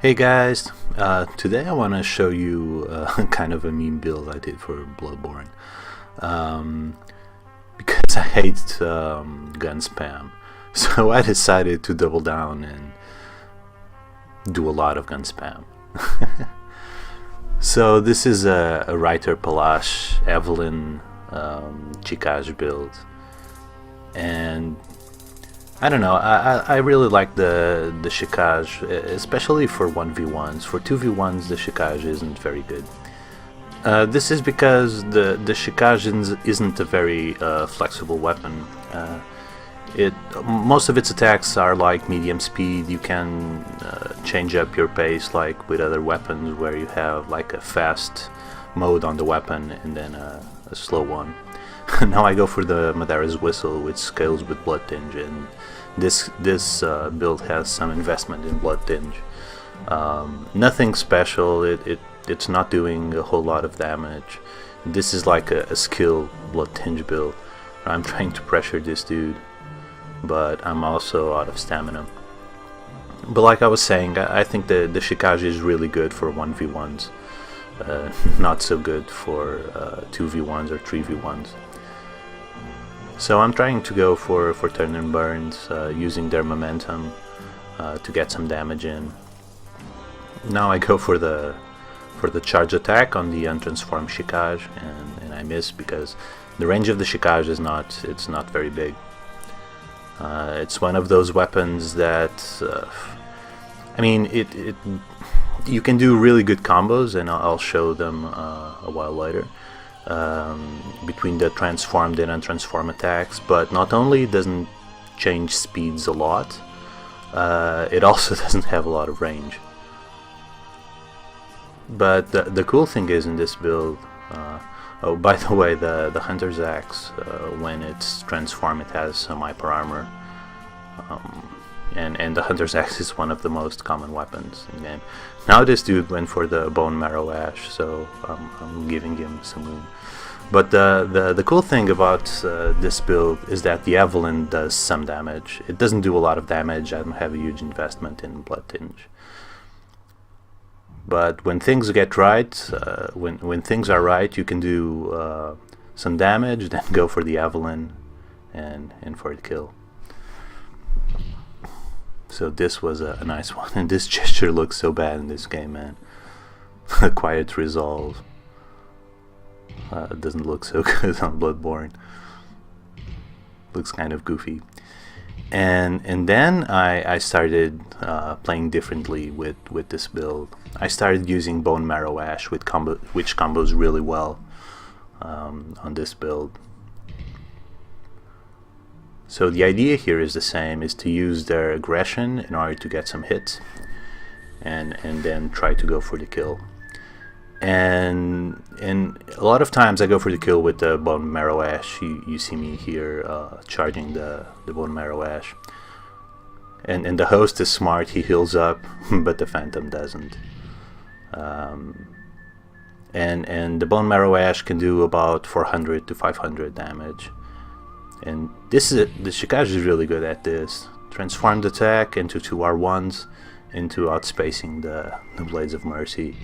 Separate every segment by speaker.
Speaker 1: Hey guys, today I want to show you kind of a meme build I did for Bloodborne. Because I hate gun spam, so I decided to double down and do a lot of gun spam. So this is a Reiterpallasch Evelyn Chikage build, and I don't know, I really like the Chikage, especially for 1v1s. For 2v1s the Chikage isn't very good. This is because the Chikage isn't a very flexible weapon. Most of its attacks are like medium speed. You can change up your pace like with other weapons, where you have like a fast mode on the weapon and then a slow one. Now I go for the Madara's Whistle, which scales with Bloodtinge, and this build has some investment in Bloodtinge. Nothing special. It's not doing a whole lot of damage. This is like a skill Bloodtinge build. I'm trying to pressure this dude, but I'm also out of stamina. But like I was saying, I think the Chikage is really good for 1v1s. Not so good for 2v1s or 3v1s. So I'm trying to go for turn and burns, using their momentum to get some damage in. Now I go for the charge attack on the untransformed Chikage, and I miss because the range of the Chikage is not very big. It's one of those weapons that I mean, you can do really good combos, and I'll show them a while later. Between the transformed and untransformed attacks, but not only doesn't change speeds a lot, it also doesn't have a lot of range. But the cool thing is in this build, oh, by the way, the Hunter's Axe, when it's transformed, it has some hyper armor, and the Hunter's Axe is one of the most common weapons in the game. Now this dude went for the bone marrow ash, so I'm giving him some room. But the cool thing about this build is that the Evelyn does some damage. It doesn't do a lot of damage. I don't have a huge investment in Bloodtinge. But when things get right, when things are right, you can do some damage, then go for the Evelyn and for the kill. So this was a nice one, and this gesture looks so bad in this game, man. A quiet resolve. Doesn't look so good on Bloodborne. Looks kind of goofy. And then I started playing differently with this build. I started using Bone Marrow Ash, which combos really well on this build. So the idea here is the same, is to use their aggression in order to get some hits, and then try to go for the kill. And a lot of times I go for the kill with the Bone Marrow Ash. You see me here charging the Bone Marrow Ash. And the host is smart, he heals up, but the Phantom doesn't. And the Bone Marrow Ash can do about 400 to 500 damage. And the Chikage is really good at this. Transformed attack into 2R1s, into outspacing the Blades of Mercy.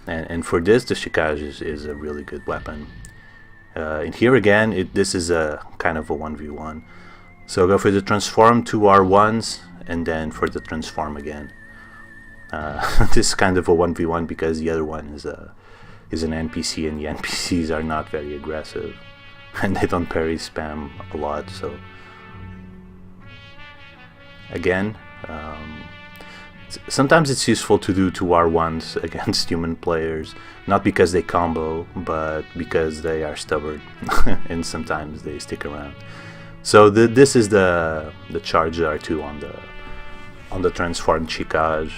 Speaker 1: And for this, the Chikage is a really good weapon. And here again, this is a kind of a 1v1. So go for the transform 2R1s, and then for the transform again. This is kind of a 1v1 because the other one is an NPC, and the NPCs are not very aggressive. And they don't parry spam a lot, so again, sometimes it's useful to do 2R1s against human players, not because they combo, but because they are stubborn, and sometimes they stick around. So this is the charge R2 on the transformed Chikage,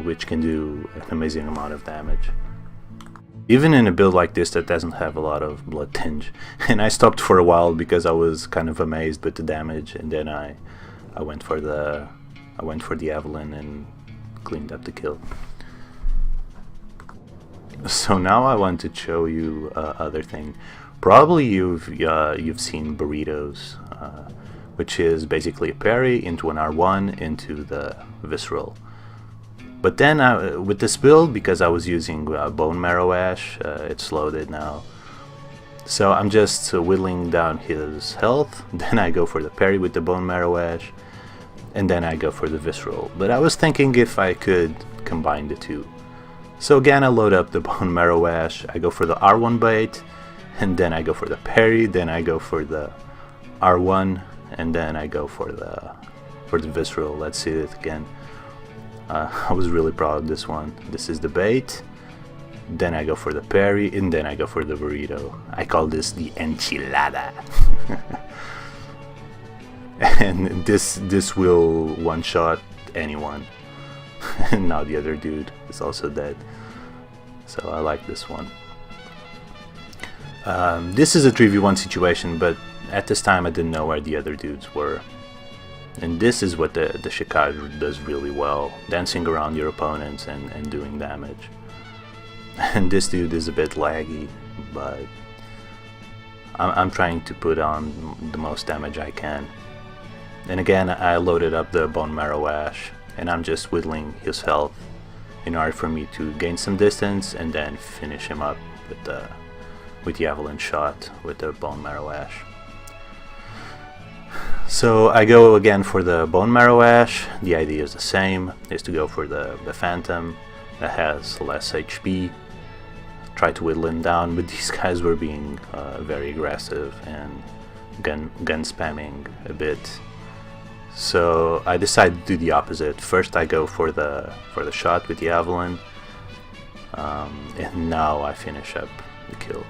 Speaker 1: which can do an amazing amount of damage. Even in a build like this that doesn't have a lot of Bloodtinge. And I stopped for a while because I was kind of amazed with the damage, and then I went for the Evelyn and cleaned up the kill. So now I want to show you other thing. Probably you've seen burritos, which is basically a parry into an R1 into the visceral. But then with this build, because I was using bone marrow ash, it's loaded now. So I'm just whittling down his health, then I go for the parry with the bone marrow ash, and then I go for the visceral. But I was thinking if I could combine the two. So again, I load up the bone marrow ash, I go for the R1 bait, and then I go for the parry, then I go for the R1, and then I go for the visceral. Let's see it again. I was really proud of this one. This is the bait, then I go for the parry, and then I go for the burrito. I call this the enchilada. And this will one-shot anyone. And now the other dude is also dead. So I like this one. This is a 3v1 situation, but at this time I didn't know where the other dudes were. And this is what the Chikage does really well, dancing around your opponents and doing damage. And this dude is a bit laggy, but I'm trying to put on the most damage I can. And again, I loaded up the bone marrow ash, and I'm just whittling his health in order for me to gain some distance and then finish him up with the Evelyn shot with the bone marrow ash. So I go again for the bone marrow ash. The idea is the same, is to go for the phantom that has less HP, try to whittle him down, but these guys were being very aggressive and gun spamming a bit. So I decided to do the opposite. First I go for the shot with the Evelyn, and now I finish up the kill.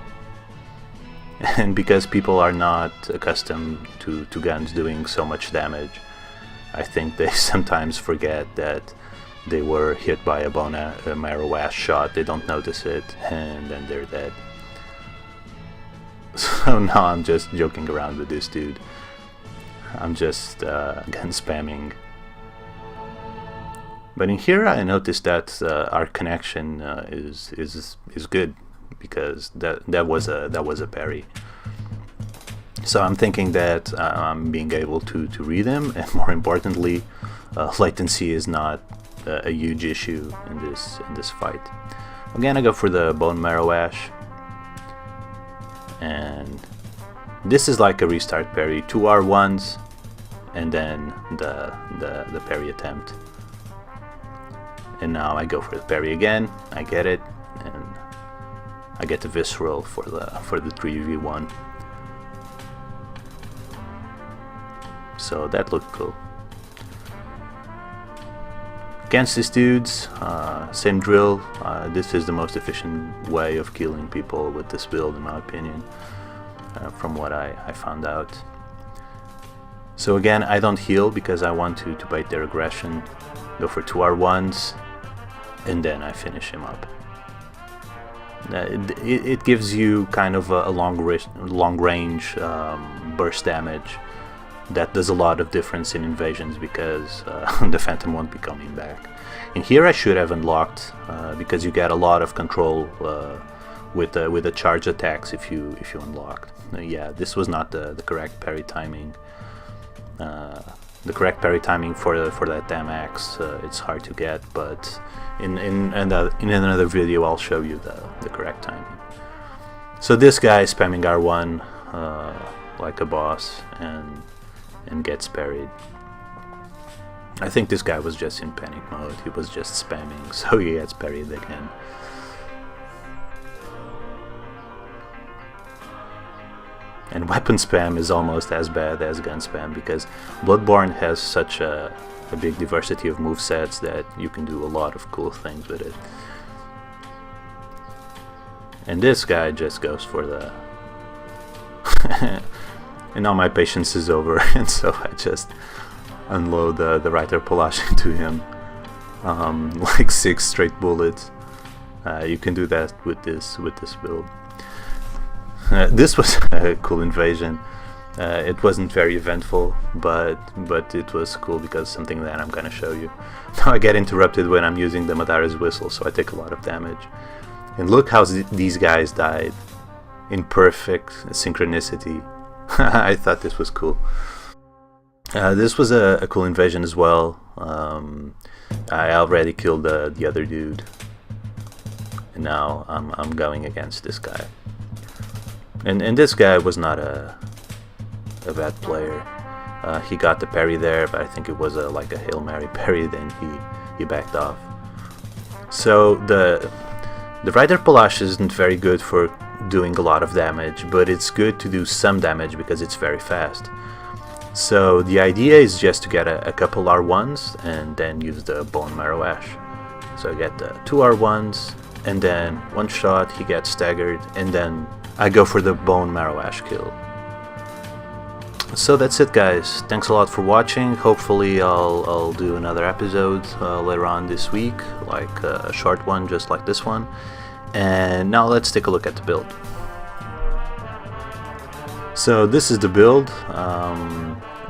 Speaker 1: And because people are not accustomed to guns doing so much damage, I think they sometimes forget that they were hit by a marrow ash shot. They don't notice it, and then they're dead. So now I'm just joking around with this dude. I'm just gun spamming. But in here I noticed that our connection is good, because that was a parry. So I'm thinking that I'm being able to read him, and more importantly, latency is not a huge issue in this fight. Again, I go for the bone marrow ash, and this is like a restart parry, 2 R1s, and then the parry attempt. And now I go for the parry again. I get it, and I get the visceral for the 3v1. So that looked cool. Against these dudes, same drill. This is the most efficient way of killing people with this build, in my opinion, from what I found out. So again, I don't heal because I want to bait their aggression. Go for 2 R1s, and then I finish him up. It gives you kind of a long range burst damage that does a lot of difference in invasions, because the Phantom won't be coming back. And here I should have unlocked, because you get a lot of control with the charge attacks if you unlocked. Yeah, this was not the correct parry timing. The correct parry timing for that damn axe, it's hard to get, but in another video I'll show you the correct timing. So this guy is spamming R1 like a boss and gets parried. I think this guy was just in panic mode. He was just spamming, so he gets parried again. And weapon spam is almost as bad as gun spam, because Bloodborne has such a big diversity of movesets that you can do a lot of cool things with it. And this guy just goes for the... And now my patience is over, and so I just unload the Reiterpallasch into him. Like 6 straight bullets. You can do that with this build. This was a cool invasion. It wasn't very eventful, but it was cool because something that I'm gonna show you. Now I get interrupted when I'm using the Madara's whistle, so I take a lot of damage. And look how these guys died in perfect synchronicity. I thought this was cool. This was a cool invasion as well. I already killed the other dude, and now I'm going against this guy. And this guy was not a bad player. He got the parry there, but I think it was like a Hail Mary parry, then he backed off. So the Reiterpallasch isn't very good for doing a lot of damage, but it's good to do some damage because it's very fast. So the idea is just to get a couple R1s and then use the bone marrow ash. So I get the 2 R1s, and then one shot he gets staggered, and then I go for the bone marrow ash kill. So that's it, guys. Thanks a lot for watching. Hopefully I'll do another episode later on this week, like a short one just like this one. And now let's take a look at the build. So this is the build.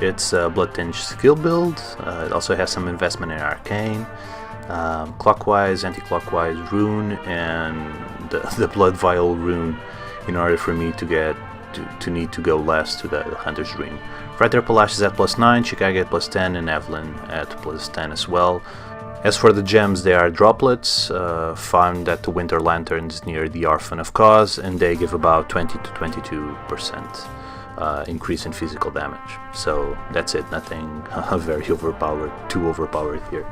Speaker 1: It's a Bloodtinge skill build. It also has some investment in arcane, clockwise, anti-clockwise rune, and the blood vial rune in order for me to need to go less to the hunter's dream. Reiterpallasch is at +9, Chikage at +10, and Evelyn at +10 as well. As for the gems, they are droplets found at the winter lanterns near the Orphan of Kos, and they give about 20 to 22% increase in physical damage. So that's it, nothing very too overpowered here.